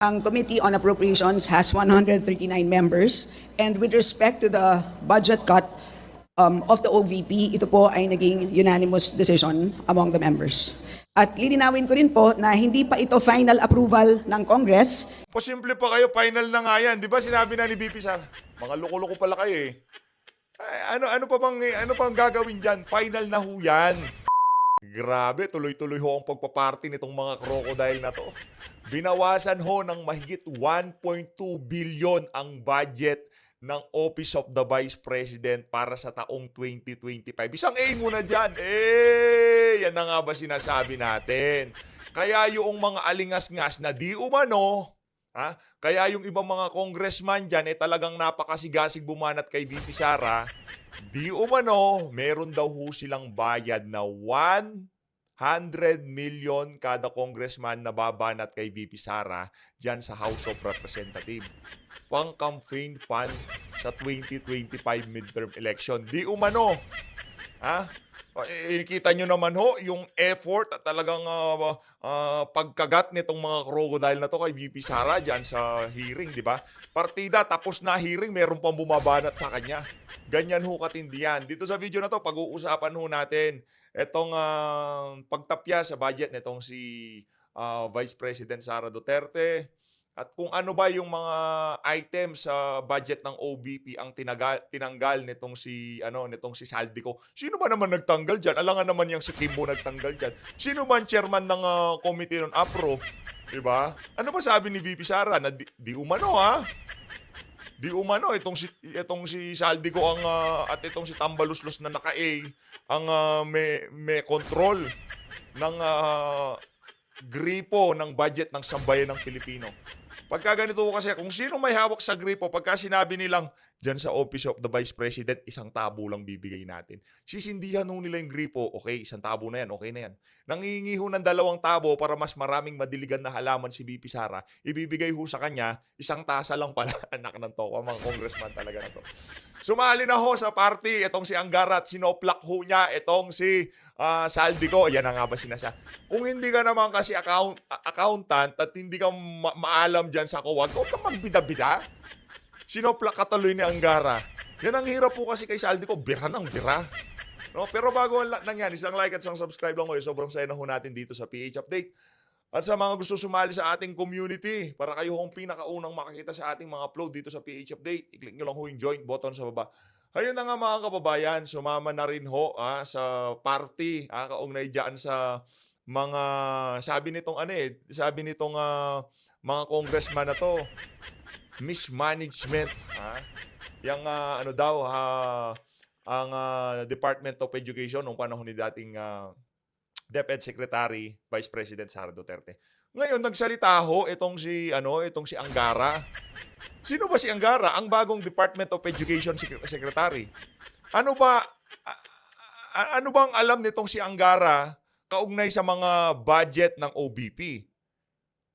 Ang Committee on Appropriations has 139 members, and with respect to the budget cut of the OVP, ito po ay naging unanimous decision among the members. At lilinawin ko rin po na hindi pa ito final approval ng Congress. Posible pa kayo, final na nga yan. Di ba sinabi na ni BP Sara, mga loko-loko pala kayo eh. Ay, ano pang gagawin dyan? Final na ho yan. Grabe, tuloy-tuloy ho ang pagpaparty nitong mga crocodile na to. Binawasan ho ng mahigit 1.2 billion ang budget ng Office of the Vice President para sa taong 2025. Isang A muna dyan. Yan na nga ba sinasabi natin? Kaya yung mga alingas-ngas na di umano, kaya yung ibang mga congressman dyan, talagang napakasigasig bumanat kay VP Sara, di umano, meron daw ho silang bayad na 100 million kada congressman na babanat kay VP Sara dyan sa House of Representatives. Pang-campaign fund sa 2025 midterm election. Di umano. Kita nyo naman ho, yung effort at talagang pagkagat nitong mga crocodile na to kay VP Sara dyan sa hearing, di ba? Partida, tapos na hearing, meron pang bumabanat sa kanya. Ganyan ho katindihan. Dito sa video na to, pag-uusapan ho natin itong pagtapya sa budget nitong si Vice President Sara Duterte. At kung ano ba yung mga items sa budget ng OVP ang tinanggal nitong si Saldico. Sino ba naman nagtanggal diyan? Alangan naman yung si Kimbo nagtanggal diyan. Sino man chairman ng committee ng APRO, 'di ba? Ano ba sabi ni VP Sara na di umano Di umano itong si Saldico ang at itong si Tambaluslos na naka-A ang may control ng gripo ng budget ng sambayan ng Pilipino. Pagka ganito kasi, kung sino may hawak sa gripo, pagka sinabi nilang dyan sa Office of the Vice President, isang tabo lang bibigay natin. Sisindihan ho nila yung gripo, okay, isang tabo na yan, okay na yan. Nangihingi ho ng 2 tabo para mas maraming madiligan na halaman si VP Sara, ibibigay ho sa kanya, isang tasa lang pala. Anak ng toko, mga congressman talaga na to. Sumali na ho sa party, itong si Angara at sinoplak ho niya, itong si Saldico. Yan na nga ba sinasa. Kung hindi ka naman kasi accountant at hindi ka maalam dyan sa kuwag, huwag kang magbida-bida. Sinoplak ka tuloy ni Angara. Yan ang hirap po kasi kay Saldico, bira ng bira. No? Pero bago nang yan, isang like at isang subscribe lang ko. Sobrang saya na ho natin dito sa PH Update. At sa mga gusto sumali sa ating community, para kayo hong pinakaunang makakita sa ating mga upload dito sa PH Update, i-click nyo lang ho yung join button sa baba. Ayun na nga mga kababayan, sumama na rin ho sa party, kaugnay dyan sa mga, sabi nitong mga congressman na to, mismanagement. Yung ang Department of Education nung panahon ni dating DepEd Secretary, Vice President Sara Duterte. Ngayon nagsalita ho itong si Angara. Sino ba si Angara? Ang bagong Department of Education Secretary. Ano bang alam nitong si Angara kaugnay sa mga budget ng OVP?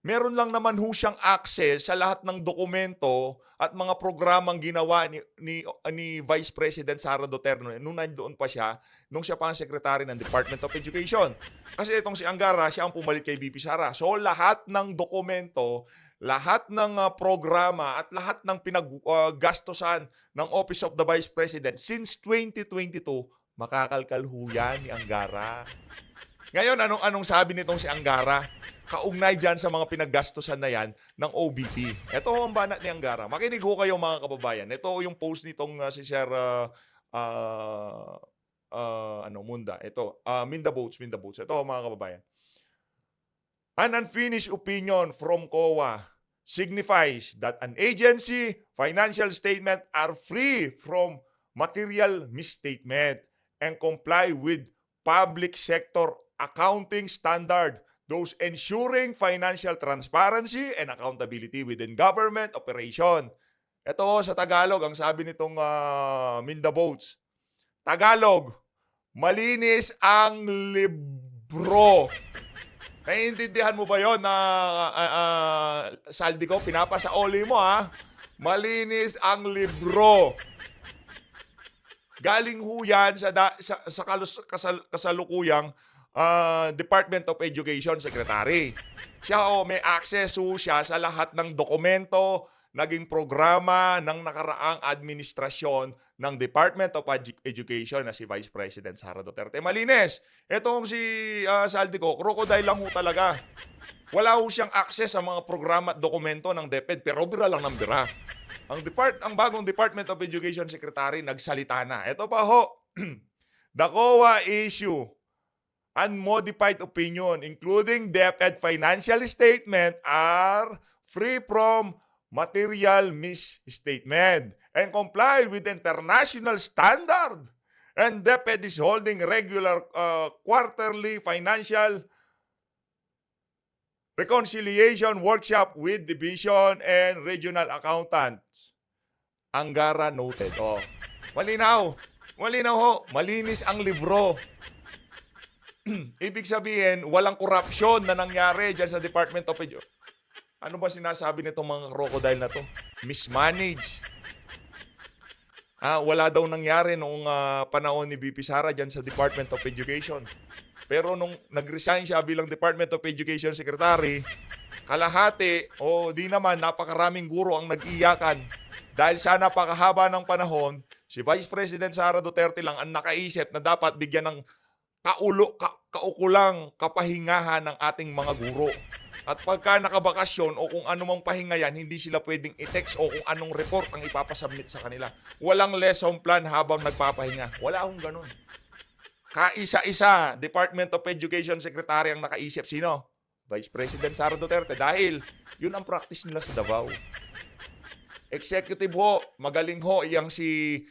Meron lang naman ho siyang access sa lahat ng dokumento at mga programang ginawa ni Vice President Sara Duterte nung nandoon pa siya, nung siya pa ang Secretary ng Department of Education. Kasi itong si Angara, siya ang pumalit kay VP Sara. So lahat ng dokumento, lahat ng programa at lahat ng pinaggastosan ng Office of the Vice President since 2022, makakalkal ho yan ni Angara. Ngayon, anong sabi nitong si Angara? Kaugnay dyan sa mga pinaggastosan na yan ng OVP. Ito ang banat ni Angara. Makinig ho kayo mga kababayan. Ito yung post nitong si Sir Munda. Ito, Minda Boats. Ito mga kababayan. An unfinished opinion from COA signifies that an agency financial statement are free from material misstatement and comply with public sector accounting standard, those ensuring financial transparency and accountability within government operation. Ito sa Tagalog, ang sabi nitong Minda Boats. Tagalog, malinis ang libro. Naiintindihan mo ba yon na Saldico? Pinapasaoli mo Malinis ang libro. Galing ho yan sa kasalukuyang Department of Education Secretary. Siya may access siya sa lahat ng dokumento, naging programa ng nakaraang administrasyon ng Department of Education na si Vice President Sara Duterte. Malinis. Etong si Saldico, crocodile lang ho talaga. Wala ho siyang access sa mga programa at dokumento ng DepEd, pero bira lang ng bira. Ang bagong Department of Education Secretary nagsalita na. Ito pa ho, the COA issue unmodified opinion, including DepEd financial statement, are free from material misstatement and comply with international standard. And DepEd is holding regular quarterly financial reconciliation workshop with division and regional accountants. Angara noted. Oh, malinaw. Malinaw ho. Malinis ang libro. Ibig sabihin, walang korupsyon na nangyari dyan sa Department of Education. Ano ba sinasabi nitong mga crocodile na to? Mismanage. Wala daw nangyari noong panahon ni VP Sara dyan sa Department of Education. Pero nung nag-resign siya bilang Department of Education Secretary, kalahati di naman napakaraming guro ang nag-iyakan. Dahil sa napakahaba ng panahon, si Vice President Sara Duterte lang ang nakaisip na dapat bigyan ng kaukulang kapahingahan ng ating mga guro. At pagka nakabakasyon o kung anumang pahinga yan, hindi sila pwedeng i-text o kung anong report ang ipapasubmit sa kanila. Walang lesson plan habang nagpapahinga. Wala akong ganun. Kaisa-isa, Department of Education Secretary ang nakaisip. Sino? Vice President Sara Duterte. Dahil yun ang practice nila sa Davao. Executive ho, magaling ho iyang si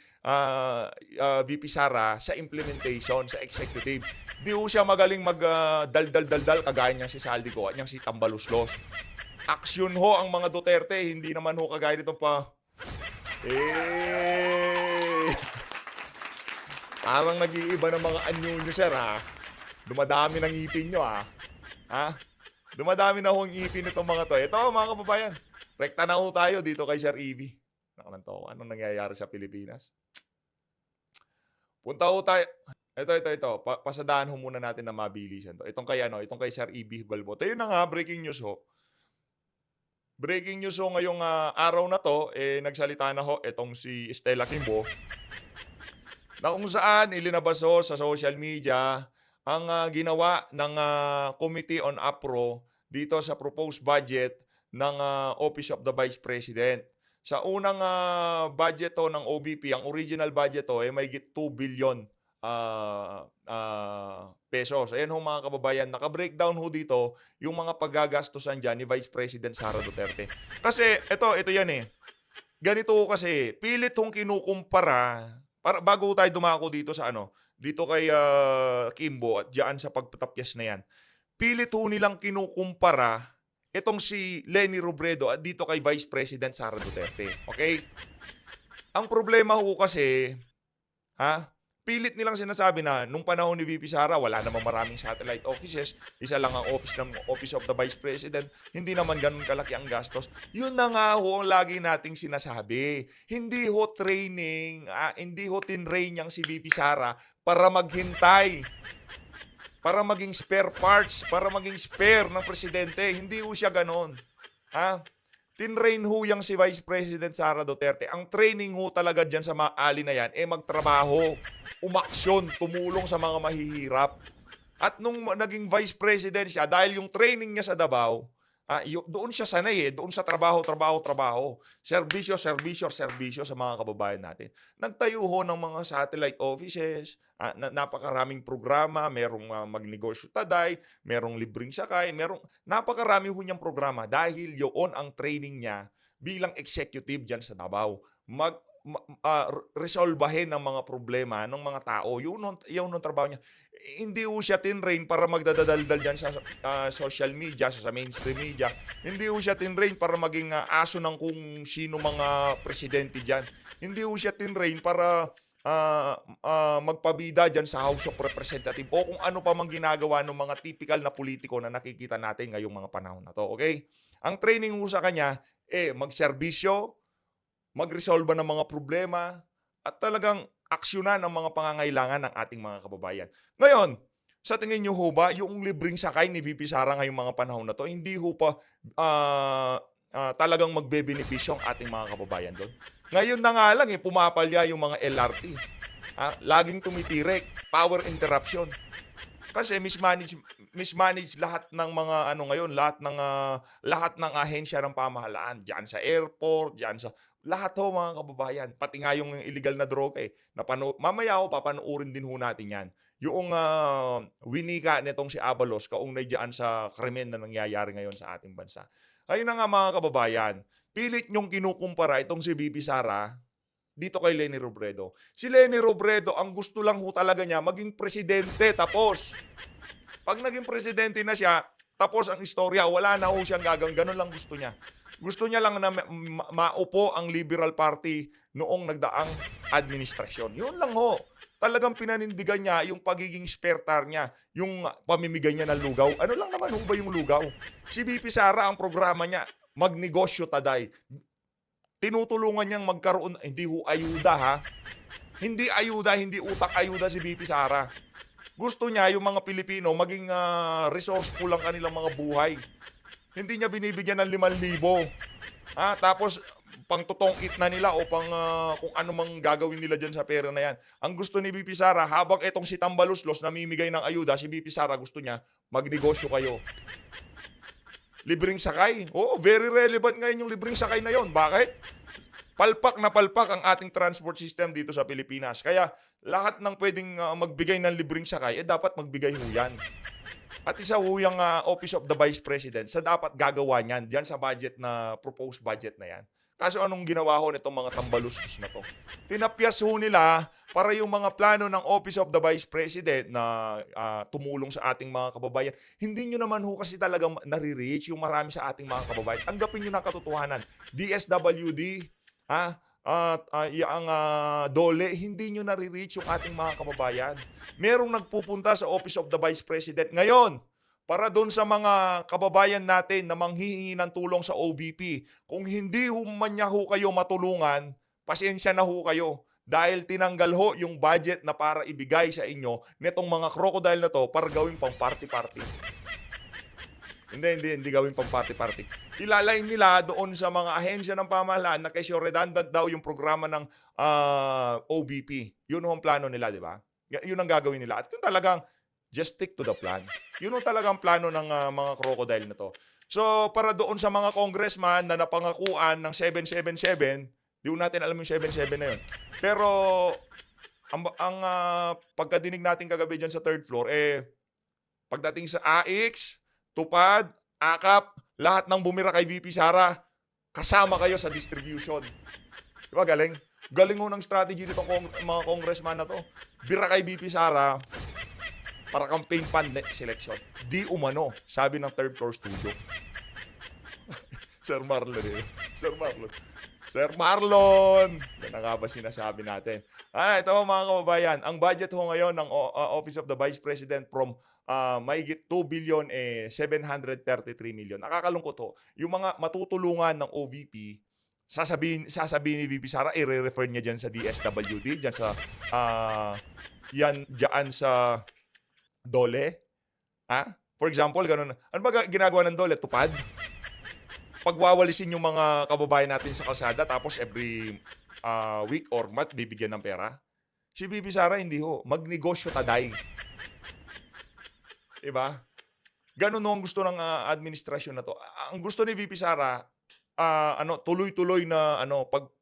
VP Sara sa implementation, sa executive. Di ho siya magaling mag-dal-dal-dal-dal kagaya niyang si Saldico at niyang si Tambaluslos. Aksyon ho ang mga Duterte, hindi naman ho kagaya nito pa. Parang nag-iiba ng mga anyo nyo, sir, ha? Dumadami ng ngipin nyo, ha? Dumadami na ho ang ngipin nitong mga to. Ito, mga kababayan. Rekta na ho tayo dito kay Sir Evie. Nakalanto ko. Anong nangyayari sa Pilipinas? Punta ho tayo. Ito. Pasadahan ho muna natin na mabilisan to. Itong kay Sir Evie Balbo. Ito yun na nga, breaking news ho. Breaking news ho ngayong araw na to, nagsalita na ho itong si Stella Kimbo. Na kung saan ilinabas ho sa social media ang ginawa ng Committee on APRO dito sa proposed budget ng Office of the Vice President. Sa unang budget to ng OVP, ang original budget to may 2 billion pesos. Ayan ho mga kababayan, naka-breakdown ho dito yung mga paggagastusan dyan ni Vice President Sara Duterte. Kasi ito yan Ganito ho kasi, pilit hong kinukumpara, bago tayo dumako dito sa dito kay Kimbo at diyan sa pagtatapyas na yan. Pilit ho nilang kinukumpara itong si Leni Robredo at dito kay Vice President Sara Duterte. Okay? Ang problema ho kasi, pilit nilang sinasabi na nung panahon ni VP Sara, wala namang maraming satellite offices, isa lang ang Office of the Vice President, hindi naman ganun kalaki ang gastos. Yun na nga ho ang lagi nating sinasabi. Hindi ho training, hindi ho tinrain niyang si VP Sara para maghintay, para maging spare parts, para maging spare ng presidente. Hindi ho siya ganon. Tinrain ho yang si Vice President Sara Duterte. Ang training ho talaga dyan sa mga ali na yan, magtrabaho, umaksyon, tumulong sa mga mahihirap. At nung naging Vice President siya, dahil yung training niya sa Davao, doon siya sanay doon sa trabaho. Serbisyo sa mga kababayan natin. Nagtayo ho ng mga satellite offices, napakaraming programa, merong magnegosyo taday, merong libreng sakay, napakarami ho niyang programa dahil yun ang training niya bilang executive dyan sa Davao. Resolbahin ang mga problema ng mga tao. Yun ang trabaho niya. Hindi ho siya tinrain para magdadaldal dyan sa social media, sa mainstream media. Hindi ho siya tinrain para maging aso ng kung sino mga presidente dyan. Hindi ho siya tinrain para magpabida dyan sa House of Representatives o kung ano pa mang ginagawa ng mga typical na politiko na nakikita natin ngayong mga panahon na to. Okay? Ang training ho sa kanya, magserbisyo, magresolba ng mga problema, at talagang aksyonan ang mga pangangailangan ng ating mga kababayan. Ngayon, Sa tingin niyo ho ba, yung libreng sakay ni VP Sara ngayong mga panahon na 'to, hindi ho pa, talagang magbebenepisyo ang ating mga kababayan do'n? Ngayon na nga lang, pumapalya yung mga LRT, laging tumitirik, power interruption. Kasi mismanage lahat ng mga ano ngayon, lahat ng ahensya ng pamahalaan, diyan sa airport, diyan sa lahat ho mga kababayan, pati nga yung illegal na droga, mamaya ho papanoorin din ho natin 'yan. Yung, winika nitong si Abalos kaugnay diyan sa krimen na nangyayari ngayon sa ating bansa. Ayun na nga mga kababayan, pilit niyong kinukumpara itong si VP Sara dito kay Leni Robredo. Si Leni Robredo, ang gusto lang ho talaga niya maging presidente, tapos. 'Pag naging presidente na siya, tapos ang istorya, wala na ho siyang gagawin, gano'n lang gusto niya. Gusto niya lang na maupo ang Liberal Party noong nagdaang administrasyon. 'Yun lang ho. Talagang pinanindigan niya yung pagiging spertar niya, yung pamimigay niya ng lugaw. Ano lang naman ho ba yung lugaw? Si VP Sara, ang programa niya, magnegosyo taday. Tinutulungan niyang magkaroon, hindi ho ayuda ha. Hindi ayuda, hindi utak ayuda si VP Sara. Gusto niya yung mga Pilipino maging resourceful ang kanilang mga buhay. Hindi niya binibigyan ng 5,000. Tapos pangtutongit na nila o kung ano mang gagawin nila dyan sa pera na yan. Ang gusto ni VP Sara, habang itong si Tambaluslos namimigay ng ayuda, si VP Sara gusto niya, magnegosyo kayo. Libreng sakay. Oo, very relevant ngayon yung libreng sakay na yon. Bakit? Palpak na palpak ang ating transport system dito sa Pilipinas. Kaya lahat ng pwedeng magbigay ng libreng sakay, dapat magbigay ho yan. At isa ho yung Office of the Vice President sa dapat gagawa niyan, diyan sa budget na, proposed budget na yan. Kaso anong ginawa ho nitong mga tambalustos na to? Tinapyas ho nila para yung mga plano ng Office of the Vice President na tumulong sa ating mga kababayan. Hindi nyo naman ho kasi talagang nare-reach yung marami sa ating mga kababayan. Tanggapin nyo na katotohanan. DSWD, ang DOLE, hindi nyo nare-reach yung ating mga kababayan. Merong nagpupunta sa Office of the Vice President ngayon para doon sa mga kababayan natin na manghihingi ng tulong sa OVP. Kung hindi man niya ho kayo matulungan, pasensya na ho kayo. Dahil tinanggal ho yung budget na para ibigay sa inyo nitong mga crocodile na to para gawin pang party-party. Hindi gawin pang party-party. Ilalain nila doon sa mga ahensya ng pamahalaan na kasi redundant daw yung programa ng OVP. Yun ho ang plano nila, di ba? Yun ang gagawin nila. At yun talagang just stick to the plan. Yun ang talagang plano ng mga crocodile na to. So, para doon sa mga congressman na napangakuan ng 777, di ko natin alam yung 77 na yun. Pero, ang pagkadinig natin kagabi dyan sa third floor, pagdating sa AX, Tupad, AKAP, lahat ng bumira kay VP Sara, kasama kayo sa distribution. Di ba galing? Galing ho ng strategy nitong mga congressman na to. Bira kay VP Sara, para campaign fund next election. Di umano, sabi ng third floor studio. Sir Marlon Sir Marlon! Yan nga ba sinasabi natin? Ito mga kababayan, ang budget ho ngayon ng Office of the Vice President from mahigit 2 billion 733 million. Nakakalungkot ho. Yung mga matutulungan ng OVP, sasabihin ni VP Sara, i-refer niya dyan sa DSWD, dyan sa dyan sa DOLE. For example, ganun. Ano ba ginagawa ng DOLE? Tupad? Pagwawalisin yung mga kababayan natin sa kalsada, tapos every week or month bibigyan ng pera. Si VP Sara, hindi ho. Magnegosyo taday. Diba? Ganun ang gusto ng administrasyon na to. Ang gusto ni VP Sara, tuloy-tuloy na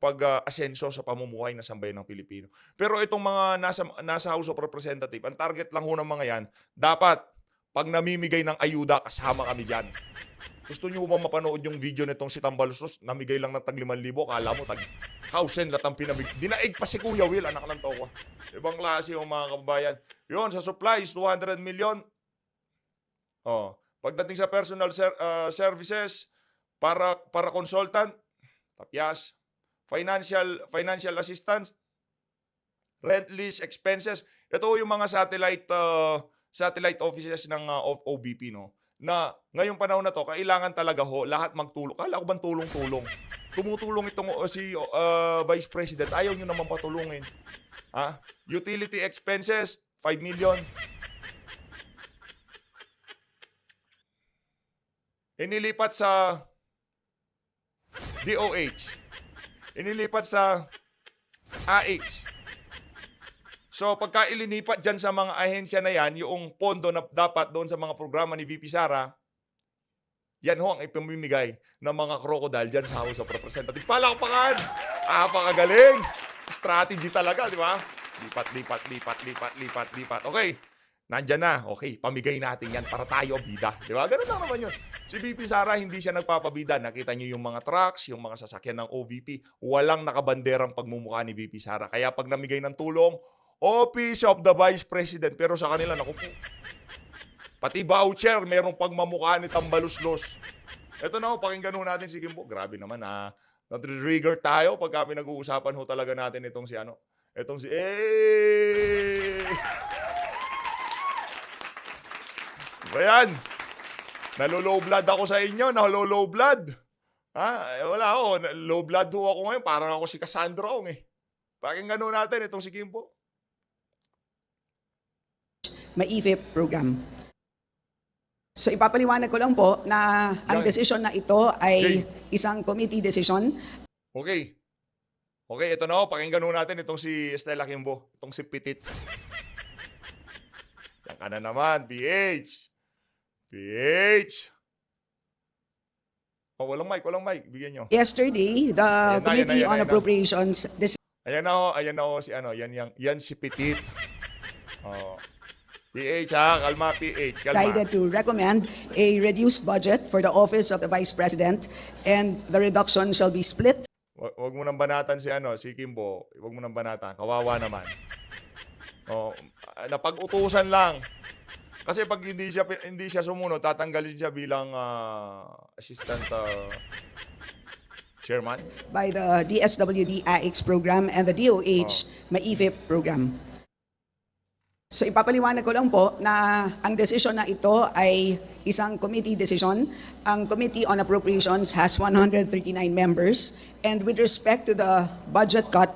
pag-asenso sa pamumuhay ng sambayan ng Pilipino. Pero itong mga nasa House of Representatives, ang target lang ho ng mga yan, dapat pag namimigay ng ayuda, kasama kami dyan. Gusto nyo ba mapanood yung video nitong si Tambaluslos? Namigay lang ng tag 5,000, kala mo tag 1,000 latang pinamigay. Dinaig pa si Kuya Will, anak ng toko. Ibang klase yung mga kababayan. Yun, sa supplies, 200 million. Pagdating sa personal services, para consultant, tapyas. Financial assistance, rent lease expenses. Ito yung mga satellite offices ng OVP, no? Na ngayong panahon na to, kailangan talaga ho lahat magtulong. Kala ko bang tulong-tulong? Tumutulong itong si Vice President, ayaw nyo naman patulungin. Utility expenses, 5 million. inilipat sa DOH, inilipat sa AX. So pagka ilinipat dyan sa mga ahensya na yan, yung pondo na dapat doon sa mga programa ni VP Sara, yan ho ang ipamimigay ng mga crocodile dyan sa House of Representatives. Palakpakan! Pakagaling! Strategy talaga, di ba? Lipat. Okay, nandyan na. Okay, pamigay natin yan para tayo bida. Di ba? Ganun lang naman yun. Si VP Sara, hindi siya nagpapabida. Nakita niyo yung mga trucks, yung mga sasakyan ng OVP. Walang nakabanderang pagmumukha ni VP Sara. Kaya pag namigay ng tulong, Office of the Vice President. Pero sa kanila, naku po. Pati voucher, merong pagmamukha ni Tambaluslos. Ito na ho, pakinggan ho natin si Kimbo. Grabe naman na-trigger tayo pagka pinag-uusapan ho talaga natin itong si ano. Itong si... Ayan. Nalo-low blood ako sa inyo. Nalo-low blood. Wala ho. Low blood ho ako ngayon. Parang ako si Cassandra Ong eh. Pakinggan ho natin itong si Kimbo. MAIFE program. So ipapaliwanag ko lang po na ang decision na ito ay isang committee decision. Okay. Okay, ito na ho. Pakinggan ho natin itong si Estela Kimbo. Itong si Pitit. Yan ka na naman, PH. Oh, walang mic. Bigyan nyo. Yesterday, the Committee on Appropriations Ayan na ho si ano, yan si Pitit. Oh. PH kalma PH, kalma. decided to recommend a reduced budget for the Office of the Vice President, and the reduction shall be split. Wag mo nang banatan si Kimbo. Wag mo nang banatan. Kawawa naman. Oh, napag-utusan lang. Kasi pag hindi siya sumunod, tatanggalin siya bilang assistant chairman By the DSWD AX program and the DOH MAIFE program. So ipapaliwanag ko lang po na ang decision na ito ay isang committee decision. Ang Committee on Appropriations has 139 members, and with respect to the budget cut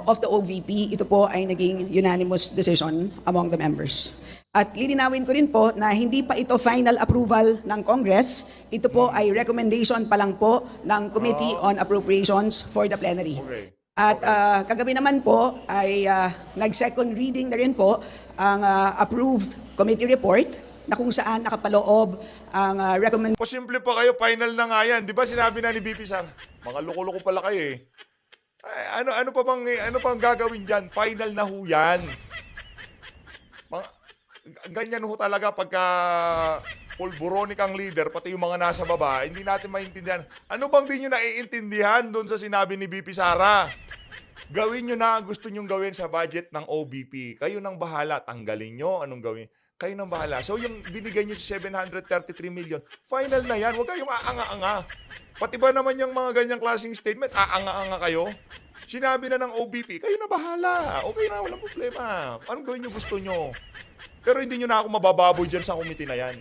of the OVP, ito po ay naging unanimous decision among the members. At lilinawin ko rin po na hindi pa ito final approval ng Congress. Ito po ay recommendation pa lang po ng Committee on Appropriations for the plenary. Okay. At kagabi naman po ay nag-second reading na rin po ang approved committee report na kung saan nakapaloob ang recommendation. Simple pa kayo, final na nga yan. Di ba sinabi na ni BP Sara? Mga loko-loko pala kayo eh. Ay, ano pang gagawin dyan? Final na ho yan. Ganyan ho talaga pagka pulburonik ang leader, pati yung mga nasa baba, hindi natin maintindihan. Ano bang di nyo naiintindihan doon sa sinabi ni BP Sara? Gawin nyo na gusto nyong gawin sa budget ng OVP. Kayo nang bahala. Tanggalin nyo anong gawin. Kayo nang bahala. So yung binigay nyo sa 733 million, final na yan. Huwag kayong aanga-anga. Pati ba naman yung mga ganyang klaseng statement, aanga-anga kayo? Sinabi na ng OVP, kayo na bahala. Okay na, walang problema. Anong gawin nyo gusto nyo? Pero hindi nyo na ako mabababoy dyan sa committee na yan.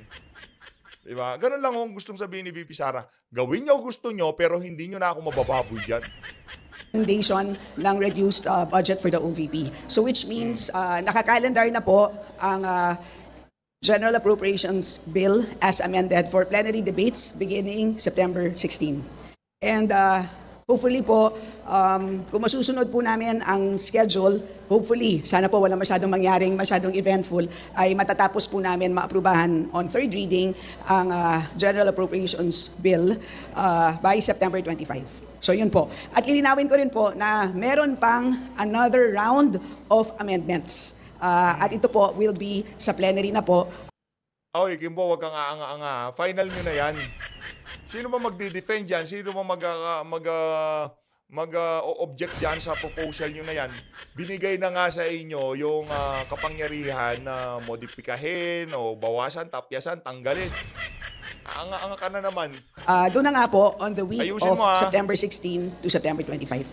Diba? Ganun lang kung gustong sabihin ni VP Sara. Gawin nyo gusto nyo, pero hindi nyo na ako mabababoy dyan. Recommendation ng reduced budget for the OVP. So which means nakakalendar na po ang General Appropriations Bill as amended for plenary debates beginning September 16. And hopefully po, kung masusunod po namin ang schedule, hopefully, sana po wala masyadong eventful, ay matatapos po namin maaprubahan on third reading ang General Appropriations Bill by September 25. So yun po. At lilinawin ko rin po na meron pang another round of amendments. At ito po will be sa plenary na po. Okay, Kimbo, wag kang aanga-anga. Final nyo na yan. Sino ba magdi-defend dyan? Sino ba mag-object dyan sa proposal nyo na yan? Binigay na nga sa inyo yung kapangyarihan na modifikahin o bawasan, tapyasan, tanggalin. Anga-anga ka na naman. Doon na nga po on the week Ayusin of mo, September 16 to September 25.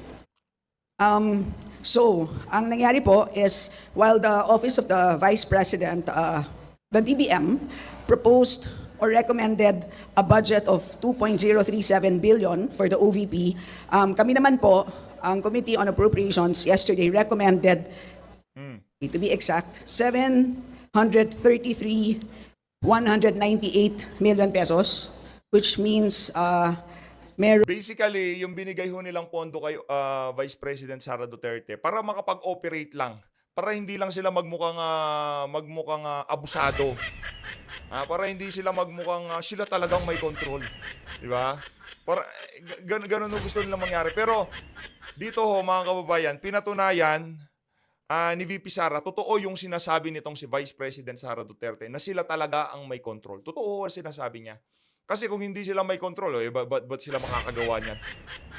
So, ang nangyari po is while the Office of the Vice President, the DBM, proposed or recommended a budget of 2.037 billion for the OVP, kami naman po, ang Committee on Appropriations yesterday recommended, to be exact, 733,198 million pesos which means meron Basically, yung binigay ho nilang pondo kay Vice President Sara Duterte para makapag-operate lang. Para hindi lang sila magmukhang abusado. Para hindi sila magmukhang sila talagang may control. Di ba? Para ganun ho gusto nila mangyari. Pero dito ho mga kababayan, pinatunayan ni VP Sara, totoo yung sinasabi nitong si Vice President Sara Duterte na sila talaga ang may control. Totoo ang sinasabi niya. Kasi kung hindi sila may control, ba't sila makakagawa niyan?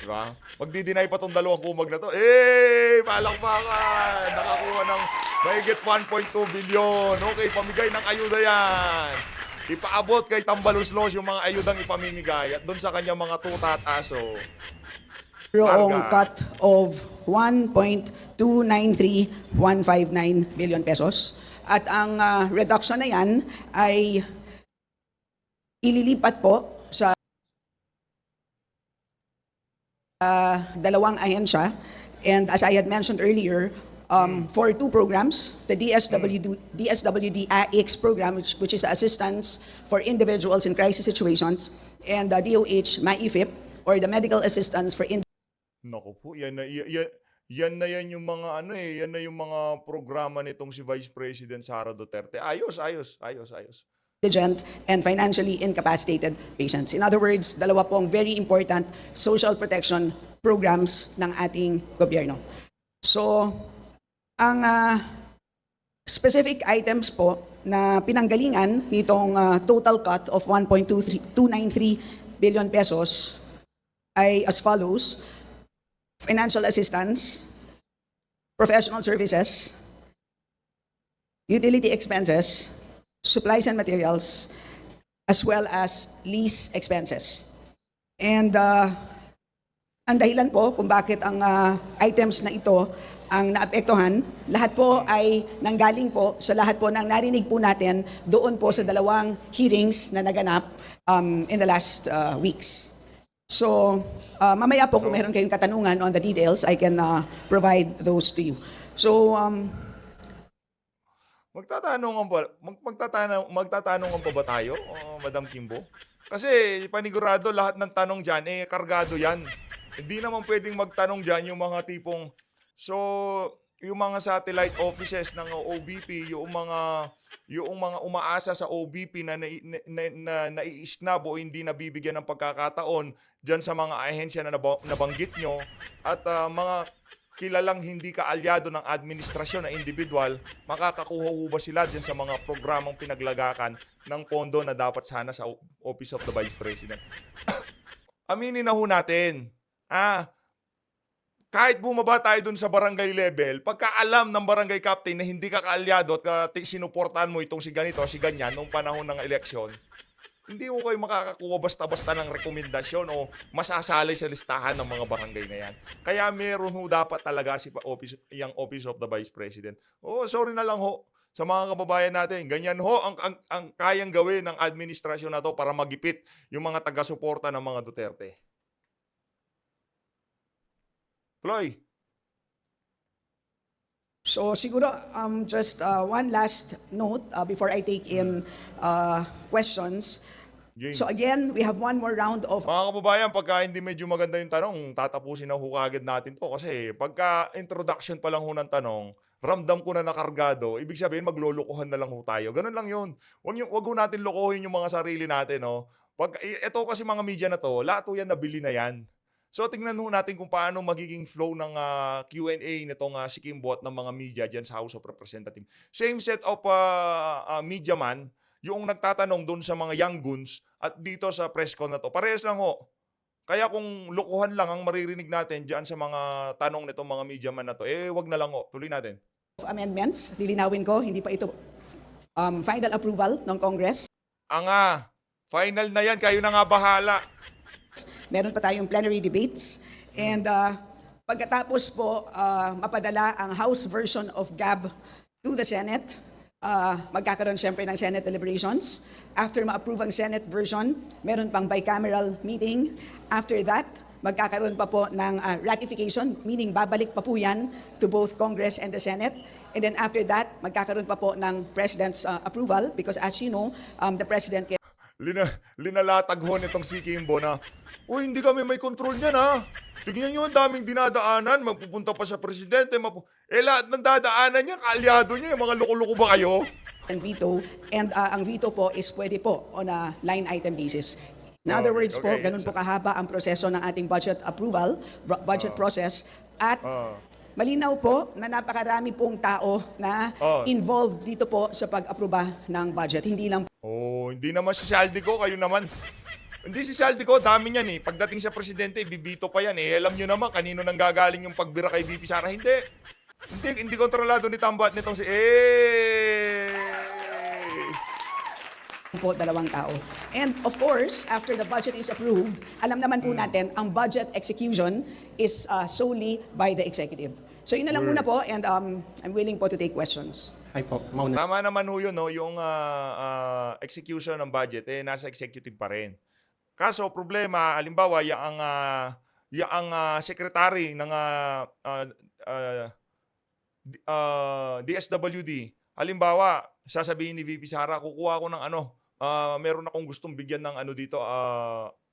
Di ba? Magdi-deny pa tong dalawang kumag na to. Palakpakan! Nakakuha ng mahigit 1.2 billion. Okay, pamigay ng ayuda yan. Ipaabot kay Tambaluslos yung mga ayudang ipamimigay at doon sa kanyang mga tuta at aso. merong cut of 1.293159 billion pesos. At ang reduction na yan ay ililipat po sa dalawang ahensya. And as I had mentioned earlier, for two programs, the DSWD AX program, which is assistance for individuals in crisis situations, and the DOH MAIFIP, or the medical assistance for Naku po, yan na yan yung mga yan na yung mga programa nitong si Vice President Sara Duterte. Ayos. indigent and financially incapacitated patients. In other words, dalawa pong very important social protection programs ng ating gobyerno. So, ang specific items po na pinanggalingan nitong total cut of 1.293 billion pesos ay as follows: financial assistance, professional services, utility expenses, supplies and materials, as well as lease expenses. And ang dahilan po kung bakit ang items na ito ang naapektuhan, lahat po ay nanggaling po sa lahat po ng narinig po natin doon po sa dalawang hearings na naganap in the last weeks. So, mamaya po kung meron kayong katanungan on the details, I can provide those to you. So, magtatanungan pa ba tayo, Madam Kimbo? Kasi panigurado lahat ng tanong dyan, kargado yan. Hindi naman pwedeng magtanong dyan yung mga tipong, yung mga satellite offices ng OBP, yung mga umaasa sa OBP na nai-snub o hindi nabibigyan ng pagkakataon dyan sa mga ahensya na nabanggit nyo at mga kilalang hindi kaalyado ng administrasyon na individual, makakakuha ba sila dyan sa mga programang pinaglagakan ng pondo na dapat sana sa Office of the Vice President? Aminin na ho natin, kahit bumaba tayo dun sa barangay level, pagka alam ng barangay captain na hindi ka kaalyado at sinuportahan mo itong si ganito, si ganyan, nung panahon ng eleksyon, hindi mo kayo makakakuha basta-basta ng rekomendasyon o masasalay sa listahan ng mga barangay na yan. Kaya meron ho dapat talaga yung Office of the Vice President. Sorry na lang ho sa mga kababayan natin. Ganyan ho ang kayang gawin ng administrasyon na to para magipit yung mga taga-suporta ng mga Duterte. Chloe. so siguro just one last note before I take in questions. James. So again, we have one more round of Mga kababayan, pagka hindi medyo maganda yung tanong, tatapusin na ho agad natin to. Kasi pagka introduction pa lang ho ng tanong, ramdam ko na nakargado, ibig sabihin maglolokohan na lang ho tayo. Ganun lang yun. Wag ho natin lokohin yung mga sarili natin. No? Ito kasi mga media na to, lahat ho yan nabili na yan. So tingnan ho natin kung paano magiging flow ng Q&A nitong si Kimbo at ng mga media dyan sa House of Representatives. Same set of media man, yung nagtatanong doon sa mga young guns at dito sa press con na to. Parehas lang ho. Kaya kung lukuhan lang ang maririnig natin dyan sa mga tanong nitong mga media man na to, wag na lang ho. Tuloy natin. amendments. Lilinawin ko, hindi pa ito final approval ng Congress. Final na yan. Kayo na nga bahala. Meron pa tayong plenary debates. And pagkatapos po mapadala ang House version of GAB to the Senate, magkakaroon siyempre ng Senate deliberations. After ma-approve ang Senate version, meron pang bicameral meeting. After that, magkakaroon pa po ng ratification, meaning babalik pa po yan to both Congress and the Senate. And then after that, magkakaroon pa po ng President's approval because as you know, the President can linalatag ho nitong si Kimbo na, uy, hindi kami may control niyan ha. Tignan nyo, ang daming dinadaanan, magpupunta pa sa presidente. Lahat ng dadaanan niya, kaalyado niya, mga loko-loko ba kayo? and veto. And ang veto po is pwede po on a line item basis. In other words po, Okay. ganun po kahaba ang proseso ng ating budget approval, budget process. At malinaw po na napakarami pong tao na involved dito po sa pag-aproba ng budget. Hindi lang Hindi naman si Saldico, kayo naman. Hindi si Saldico, dami niyan eh. Pagdating sa presidente, bibito pa yan eh. Alam nyo naman, kanino nang gagaling yung pagbira kay VP Sara. Hindi kontrolado ni Tambat nitong si... po dalawang tao. And of course, after the budget is approved, alam naman po natin, ang budget execution is solely by the executive. So yun na lang muna po, and I'm willing po to take questions. Ay po, mauna. Tama naman ho yun, no? Yung execution ng budget, nasa executive pa rin. Kaso, problema, halimbawa, yung secretary ng DSWD, halimbawa, sasabihin ni VP Sara, kukuha ko ng meron akong gustong bigyan ng dito,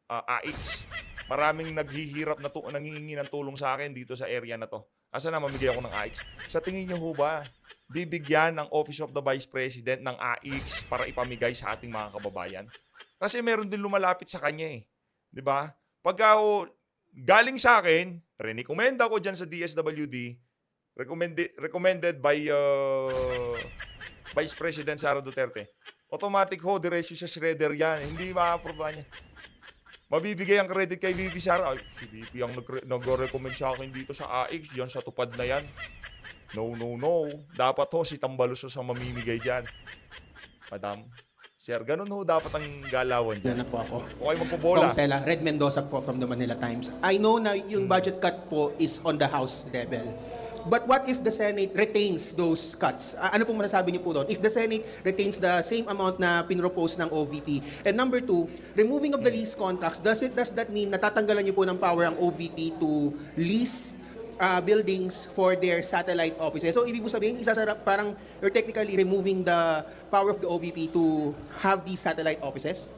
AX. Maraming naghihirap na nangihingi ng tulong sa akin dito sa area na to. Asa na mamigay ako ng AX? Sa tingin niyo ho ba, bibigyan ng Office of the Vice President ng AX para ipamigay sa ating mga kababayan? Kasi meron din lumalapit sa kanya eh. 'Di ba? Pagka galing sa akin, rinikomenda ko diyan sa DSWD, recommended by Vice President Sara Duterte. Automatic ho, diretso sa shredder yan. Hindi ma-approve niya. Mabibigay ang credit kay VP Sara. Ay, si VP ang nag-recommend sa akin dito sa AX. Yan sa tupad na yan. No. Dapat ho, si Tambalusos ang mamimigay dyan. Madam, sir, ganun ho dapat ang galawan dyan. Yan na po ako. Okay, magpobola. Kong Sela, Red Mendoza po from the Manila Times. I know na yung budget cut po is on the House level. But what if the Senate retains those cuts? Ano pong masasabi niyo po doon? If the Senate retains the same amount na pinropose ng OVP. And number two, removing of the lease contracts, does that mean natatanggalan niyo po ng power ang OVP to lease buildings for their satellite offices? So ibig po sabihin, parang you're technically removing the power of the OVP to have these satellite offices?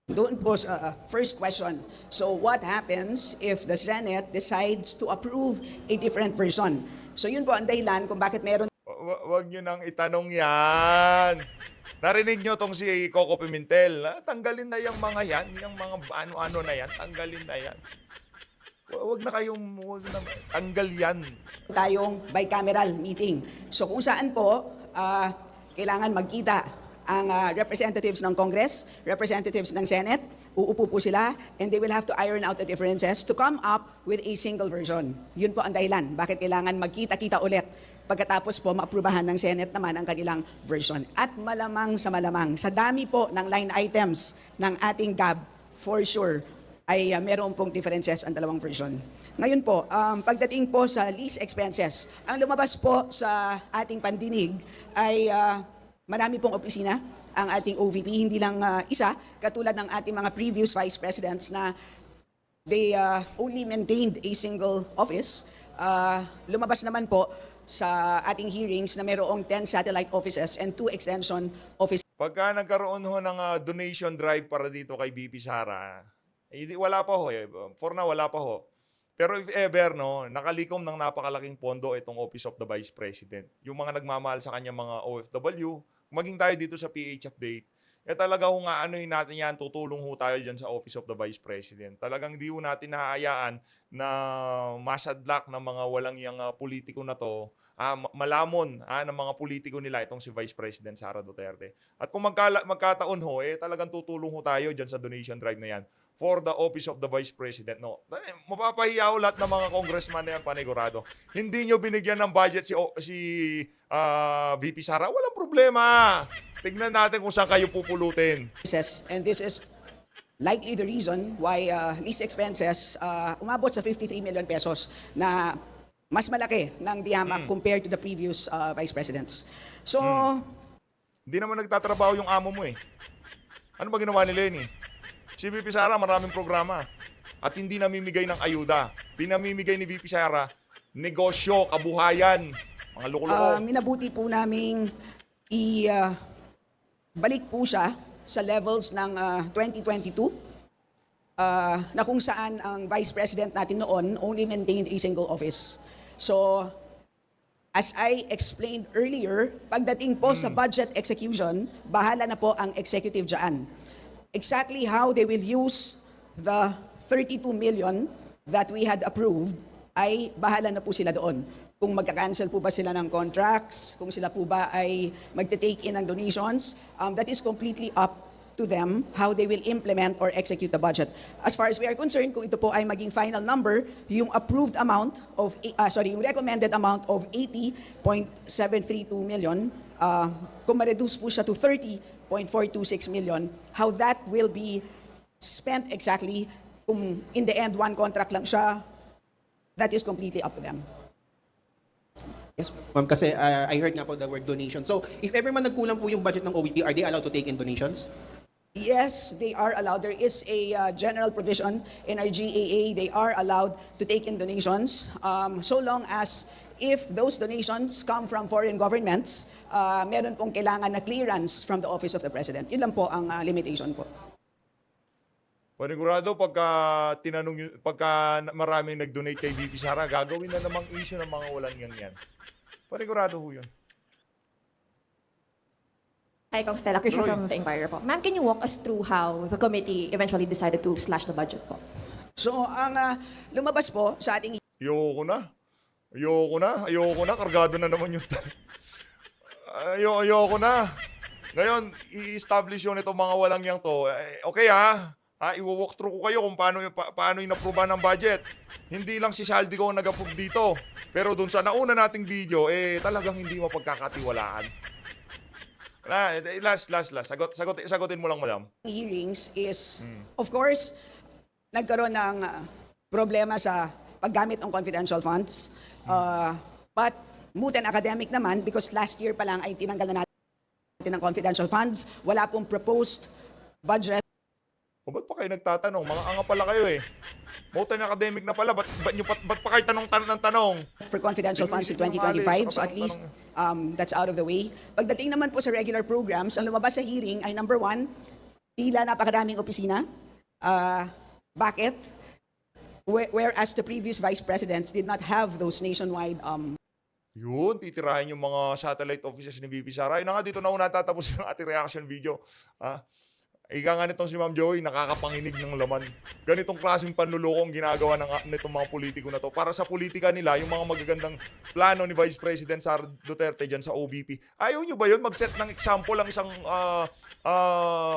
Doon po sa first question. So what happens if the Senate decides to approve a different version? So yun po ang dahilan kung bakit meron Wag nyo nang itanong yan. Narinig nyo tong si Coco Pimentel. Tanggalin na yung mga yan. Yung mga ano-ano na yan. Tanggalin na yan. Wag na. Tanggal yan. tayong bicameral meeting. So kung saan po kailangan magkita ang representatives ng Congress, representatives ng Senate, uupo po sila, and they will have to iron out the differences to come up with a single version. Yun po ang dahilan. Bakit kailangan magkita-kita ulit pagkatapos po maaprubahan ng Senate naman ang kanilang version. At malamang, sa dami po ng line items ng ating GAB, for sure, ay meron pong differences ang dalawang version. Ngayon po, pagdating po sa lease expenses, ang lumabas po sa ating pandinig ay marami pong opisina ang ating OVP, hindi lang isa, katulad ng ating mga previous vice presidents na they only maintained a single office. Lumabas naman po sa ating hearings na mayroong 10 satellite offices and 2 extension offices. Pagka nagkaroon ho ng donation drive para dito kay VP Sara, wala pa ho eh. For now, wala pa ho. Pero if ever, no, nakalikom ng napakalaking pondo itong Office of the Vice President. Yung mga nagmamahal sa kanya mga OFW, maging tayo dito sa PH Update, talaga ho nga anohin natin yan, tutulong ho tayo dyan sa Office of the Vice President. Talagang di ho natin nahahayaan na masadlak ng mga walang yung politiko na to, malamon ng mga politiko nila itong si Vice President Sara Duterte. At kung magkataon ho, talagang tutulong ho tayo dyan sa donation drive na yan for the Office of the Vice President. No, mapapahiya ho lahat ng mga congressman na yan, panigurado. Hindi nyo binigyan ng budget si VP Sara, walang problema. Tignan natin kung saan kayo pupulutin. And this is likely the reason why lease expenses umabot sa 53 million pesos na mas malaki ng dihamak compared to the previous vice presidents. So, Hindi naman nagtatrabaho yung amo mo eh. Ano ba ginawa ni Lenny? Si VP Sara maraming programa at hindi namimigay ng ayuda. Pinamimigay ni VP Sara negosyo, kabuhayan, mga loko-loko. minabuti po naming balik po siya sa levels ng 2022 na kung saan ang Vice President natin noon only maintained a single office. So, as I explained earlier, pagdating po sa budget execution, bahala na po ang executive dyan. Exactly how they will use the 32 million that we had approved ay bahala na po sila doon. Kung magka-cancel po ba sila ng contracts, kung sila po ba ay magte-take in ng donations, that is completely up to them how they will implement or execute the budget. As far as we are concerned, kung ito po ay maging final number, yung approved amount of, yung recommended amount of 80.732 million, kung ma-reduce po siya to 30.426 million, how that will be spent exactly, kung in the end, one contract lang siya, that is completely up to them. Yes. Ma'am, kasi I heard nga po the word donation. So, if ever man nagkulang po yung budget ng OVP, are they allowed to take in donations? Yes, they are allowed. There is a general provision in our GAA. They are allowed to take in donations so long as if those donations come from foreign governments, meron pong kailangan na clearance from the Office of the President. Yun lang po ang limitation po. Panigurado, pagka maraming nag-donate kay VP Sara, gagawin na namang issue ng mga walang yan. Panigurado ho yun. Hi, Kong Stella. Krisha Roy. from The Inquirer po. Ma'am, can you walk us through how the committee eventually decided to slash the budget po? So ang lumabas po sa ating Ayoko na. Kargado na naman yung ayoko na. Ngayon, i-establish yun itong mga walang yang to. Okay i-walk through ko kayo kung paano yung approve ng budget. Hindi lang si Saldi ko ang nag-approve dito. Pero dun sa nauna nating video, talagang hindi mapagkakatiwalaan. Last. Sagutin mo lang, madam. hearings is, of course, nagkaroon ng problema sa paggamit ng confidential funds. But moot and academic naman because last year pa lang ay tinanggal na natin ng confidential funds. Wala pong proposed budget. O ba't pa kayo nagtatanong? Mga anga pala kayo eh. Mountain academic na pala. Ba't pa kayo tanong ng tanong? For confidential funds in 2025. So at least that's out of the way. Pagdating naman po sa regular programs, ang lumabas sa hearing ay number 1, tila napakaraming opisina. Bakit? Whereas the previous vice presidents did not have those nationwide Yun, titirahin yung mga satellite offices ni VP Sara. Yun na nga, dito na una tatapos yung ating reaction video. Ika nga nitong si Ma'am Joey, nakakapanginig ng laman. Ganitong klaseng panlulokong ginagawa nitong mga politiko na to. Para sa politika nila, yung mga magagandang plano ni Vice President Sara Duterte dyan sa OVP. Ayaw nyo ba yun? Mag-set ng example ang isang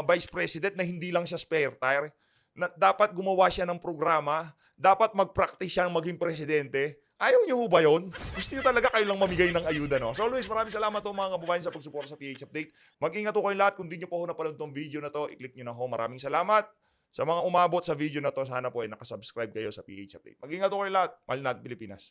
Vice President na hindi lang siya spare tire. Na dapat gumawa siya ng programa. Dapat mag-practice siya maging presidente. Ayaw nyo ba yun? Gusto nyo talaga kayo lang mamigay ng ayuda, no? So always, maraming salamat po mga kababayan sa pagsuporta sa PH Update. Mag-ingat po kayong lahat. Kung di nyo po napanood tong video na to, i-click nyo na ho. Maraming salamat. Sa mga umabot sa video na to, sana po ay nakasubscribe kayo sa PH Update. Mag-ingat po kayong lahat. Mahal natin Pilipinas.